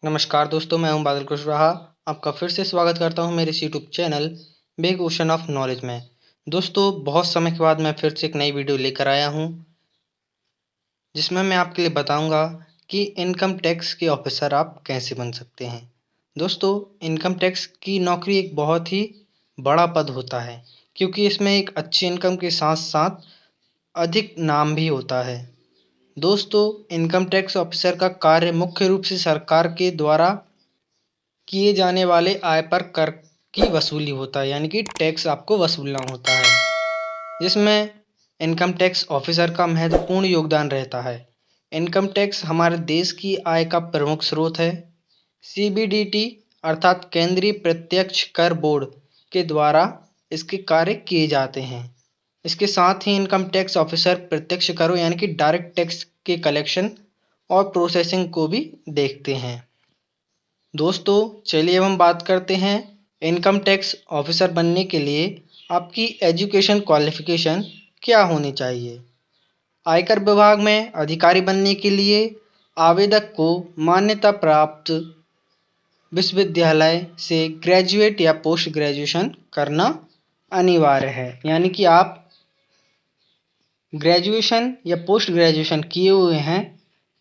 नमस्कार दोस्तों, मैं हूं बादल कुशवाहा। आपका फिर से स्वागत करता हूं मेरे इस YouTube channel big ocean of knowledge में। दोस्तों, बहुत समय के बाद मैं फिर से एक नई वीडियो लेकर आया हूं, जिसमें मैं आपके लिए बताऊंगा कि इनकम टैक्स के ऑफिसर आप कैसे बन सकते हैं। दोस्तों, इनकम टैक्स की नौकरी एक बहुत ही बड़ा पद होता है, क्योंकि इसमें एक अच्छी इनकम के साथ साथ अधिक नाम भी होता है। दोस्तों, इनकम टैक्स ऑफिसर का कार्य मुख्य रूप से सरकार के द्वारा किए जाने वाले आय पर कर की वसूली होता है, यानी कि टैक्स आपको वसूलना होता है, जिसमें इनकम टैक्स ऑफिसर का महत्वपूर्ण योगदान रहता है। इनकम टैक्स हमारे देश की आय का प्रमुख स्रोत है। सीबीडीटी अर्थात केंद्रीय प्रत्यक्ष कर बोर्ड के द्वारा इसके कार्य किए जाते हैं। इसके साथ ही इनकम टैक्स ऑफिसर प्रत्यक्ष करों यानी कि डायरेक्ट टैक्स के कलेक्शन और प्रोसेसिंग को भी देखते हैं। दोस्तों, चलिए अब हम बात करते हैं इनकम टैक्स ऑफिसर बनने के लिए आपकी एजुकेशन क्वालिफिकेशन क्या होनी चाहिए। आयकर विभाग में अधिकारी बनने के लिए आवेदक को मान्यता प्राप्त विश्वविद्यालय से ग्रेजुएट या पोस्ट ग्रेजुएशन करना अनिवार्य है, यानी कि आप ग्रेजुएशन या पोस्ट ग्रेजुएशन किए हुए हैं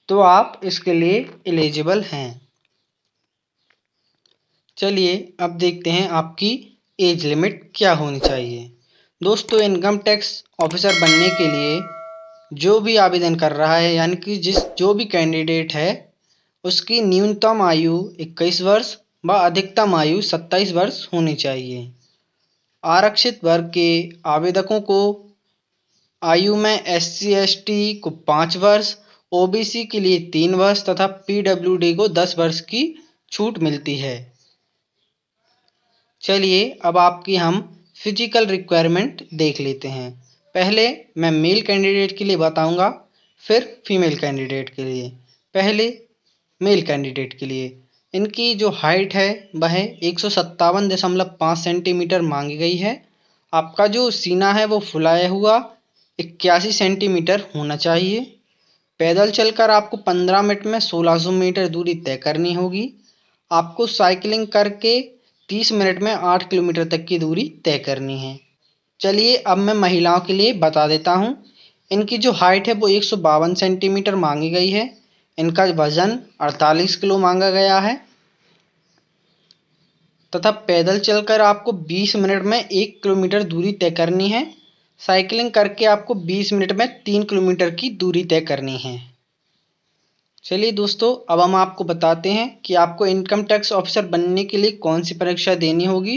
तो आप इसके लिए एलिजिबल हैं। चलिए अब देखते हैं आपकी एज लिमिट क्या होनी चाहिए। दोस्तों, इनकम टैक्स ऑफिसर बनने के लिए जो भी आवेदन कर रहा है, यानी कि जो भी कैंडिडेट है, उसकी न्यूनतम आयु 21 वर्ष व अधिकतम आयु 27 वर्ष होनी चाहिए। आरक्षित वर्ग के आवेदकों को आयु में SC ST को 5 वर्ष, OBC के लिए 3 वर्ष तथा PWD को 10 वर्ष की छूट मिलती है। चलिए अब आपकी हम फिजिकल रिक्वायरमेंट देख लेते हैं। पहले मैं मेल कैंडिडेट के लिए बताऊंगा, फिर फीमेल कैंडिडेट के लिए। पहले मेल कैंडिडेट के लिए इनकी जो हाइट है वह 157.5 सेंटीमीटर मांगी गई है। आपका जो सीना है वो फुलाया हुआ 81 सेंटीमीटर होना चाहिए। पैदल चलकर आपको 15 मिनट में 1600 मीटर दूरी तय करनी होगी। आपको साइकिलिंग करके 30 मिनट में 8 किलोमीटर तक की दूरी तय करनी है। चलिए अब मैं महिलाओं के लिए बता देता हूँ। इनकी जो हाइट है वो 152 सेंटीमीटर मांगी गई है। इनका वजन 48 किलो मांगा गया है तथा पैदल चलकर आपको 20 मिनट में 1 किलोमीटर दूरी तय करनी है। साइकिलिंग करके आपको 20 मिनट में 3 किलोमीटर की दूरी तय करनी है। चलिए दोस्तों, अब हम आपको बताते हैं कि आपको इनकम टैक्स ऑफिसर बनने के लिए कौन सी परीक्षा देनी होगी।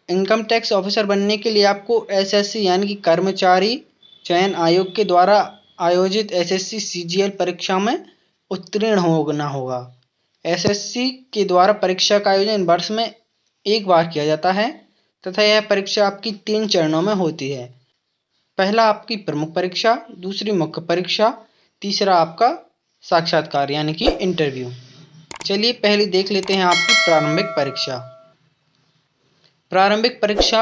इनकम टैक्स ऑफिसर बनने के लिए आपको SSC यानी कि कर्मचारी चयन आयोग के द्वारा आयोजित SSC CGL परीक्षा में उत्तीर्ण होना होगा। SSC के द्वारा परीक्षा का आयोजन वर्ष में एक बार किया जाता है तथा यह परीक्षा आपकी 3 चरणों में होती है। पहला आपकी प्रमुख परीक्षा, दूसरी मुख्य परीक्षा, तीसरा आपका साक्षात्कार यानी कि इंटरव्यू। चलिए पहले देख लेते हैं आपकी प्रारंभिक परीक्षा। प्रारंभिक परीक्षा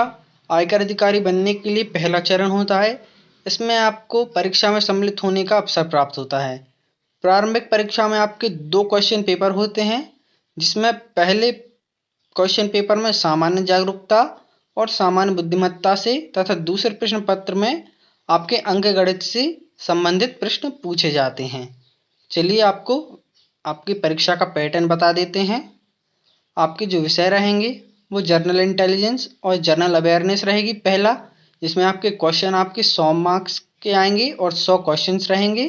आयकर अधिकारी बनने के लिए पहला चरण होता है। इसमें आपको परीक्षा में सम्मिलित होने का अवसर प्राप्त होता है। प्रारंभिक परीक्षा में आपके 2 क्वेश्चन पेपर होते हैं, जिसमें पहले क्वेश्चन पेपर में सामान्य जागरूकता और सामान्य बुद्धिमत्ता से तथा दूसरे प्रश्न पत्र में आपके अंकगणित से संबंधित प्रश्न पूछे जाते हैं। चलिए आपको आपकी परीक्षा का पैटर्न बता देते हैं। आपके जो विषय रहेंगे वो जनरल इंटेलिजेंस और जनरल अवेयरनेस रहेगी पहला, जिसमें आपके क्वेश्चन आपके 100 मार्क्स के आएंगे और 100 क्वेश्चंस रहेंगे,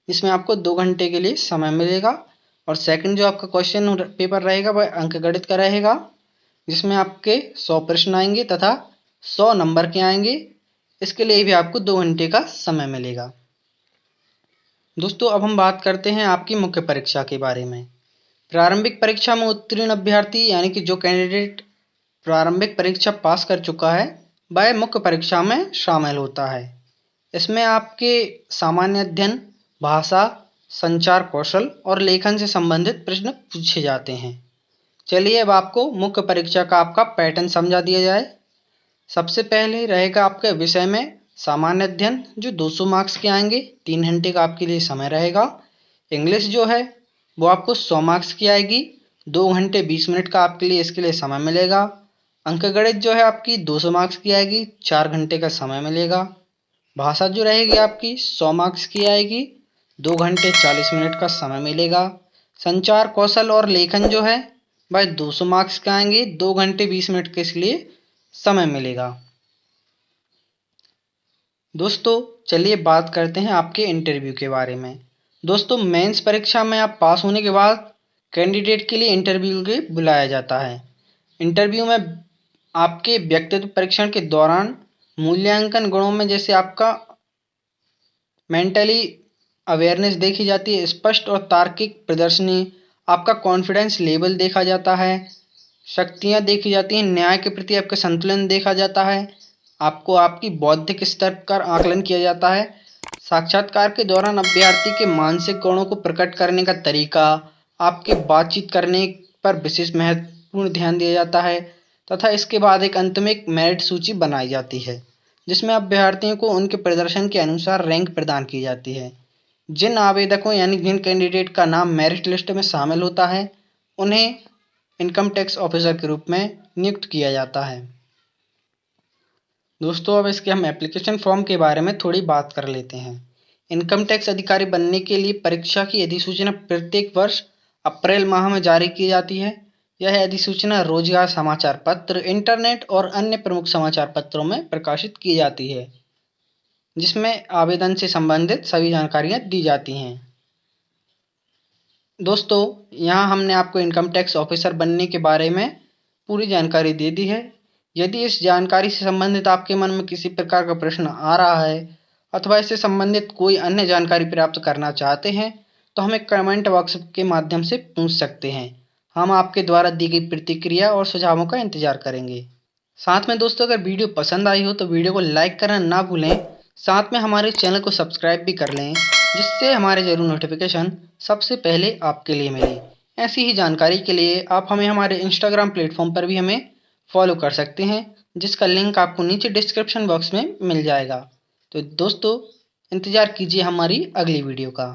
जिसमें आपको 2 घंटे के लिए समय मिलेगा। और सेकंड जो आपका क्वेश्चन पेपर रहेगा वह अंकगणित का रहेगा, जिसमें आपके 100 प्रश्न आएंगे तथा 100 नंबर के आएंगे। इसके लिए भी आपको 2 घंटे का समय मिलेगा। दोस्तों, अब हम बात करते हैं आपकी मुख्य परीक्षा के बारे में। प्रारंभिक परीक्षा में उत्तीर्ण अभ्यर्थी यानी कि जो कैंडिडेट प्रारंभिक परीक्षा पास कर चुका है वह मुख्य परीक्षा में शामिल होता है। इसमें आपके सामान्य अध्ययन, भाषा, संचार कौशल और लेखन से संबंधित प्रश्न पूछे जाते हैं। चलिए अब आपको मुख्य परीक्षा का आपका पैटर्न समझा दिया जाए। सबसे पहले रहेगा आपके विषय में सामान्य अध्ययन जो 200 मार्क्स के आएंगे, 3 घंटे का आपके लिए समय रहेगा। इंग्लिश जो है वो आपको 100 मार्क्स की आएगी। 2 घंटे 20 मिनट का आपके लिए इसके लिए समय मिलेगा। अंकगणित जो है आपकी 200 मार्क्स की आएगी, 4 घंटे का समय मिलेगा। भाषा जो रहेगी आपकी 100 मार्क्स की आएगी, 2 घंटे 40 मिनट का समय मिलेगा। संचार कौशल और लेखन जो है भाई 200 मार्क्स के आएंगे, 2 घंटे 20 मिनट के इसलिए समय मिलेगा। दोस्तों चलिए बात करते हैं आपके इंटरव्यू के बारे में। दोस्तों मेंस परीक्षा में आप पास होने के बाद कैंडिडेट के लिए इंटरव्यू के बुलाया जाता है। इंटरव्यू में आपके व्यक्तित्व परीक्षण के दौरान मूल्यांकन गुणों में जैसे आपका मेंटली अवेयरनेस देखी जाती है, स्पष्ट और तार्किक प्रदर्शनी, आपका कॉन्फिडेंस लेवल देखा जाता है, शक्तियाँ देखी जाती हैं, न्याय के प्रति आपका संतुलन देखा जाता है, आपको आपकी बौद्धिक स्तर का आकलन किया जाता है। साक्षात्कार के दौरान अभ्यर्थी के मानसिक गुणों को प्रकट करने का तरीका, आपके बातचीत करने पर विशेष महत्वपूर्ण ध्यान दिया जाता है तथा इसके बाद एक अंत में एक मेरिट सूची बनाई जाती है जिसमें अभ्यर्थियों को उनके प्रदर्शन के अनुसार रैंक प्रदान की जाती है। जिन आवेदकों यानी जिन कैंडिडेट का नाम मेरिट लिस्ट में शामिल होता है उन्हें इनकम टैक्स ऑफिसर के रूप में नियुक्त किया जाता है। दोस्तों अब इसके हम एप्लीकेशन फॉर्म के बारे में थोड़ी बात कर लेते हैं। इनकम टैक्स अधिकारी बनने के लिए परीक्षा की अधिसूचना प्रत्येक वर्ष अप्रैल माह में जारी की जाती है। यह अधिसूचना रोजगार समाचार पत्र, इंटरनेट और अन्य प्रमुख समाचार पत्रों में प्रकाशित की जाती है जिसमें आवेदन से संबंधित सभी जानकारियां दी जाती हैं। दोस्तों यहाँ हमने आपको इनकम टैक्स ऑफिसर बनने के बारे में पूरी जानकारी दे दी है। यदि इस जानकारी से संबंधित आपके मन में किसी प्रकार का प्रश्न आ रहा है अथवा इससे संबंधित कोई अन्य जानकारी प्राप्त करना चाहते हैं तो हमें कमेंट बॉक्स के माध्यम से पूछ सकते हैं। हम आपके द्वारा दी गई प्रतिक्रिया और सुझावों का इंतजार करेंगे। साथ में दोस्तों अगर वीडियो पसंद आई हो तो वीडियो को लाइक करना ना भूलें। साथ में हमारे चैनल को सब्सक्राइब भी कर लें जिससे हमारे जरूर नोटिफिकेशन सबसे पहले आपके लिए मिले। ऐसी ही जानकारी के लिए आप हमें हमारे इंस्टाग्राम प्लेटफॉर्म पर भी हमें फॉलो कर सकते हैं जिसका लिंक आपको नीचे डिस्क्रिप्शन बॉक्स में मिल जाएगा। तो दोस्तों इंतज़ार कीजिए हमारी अगली वीडियो का।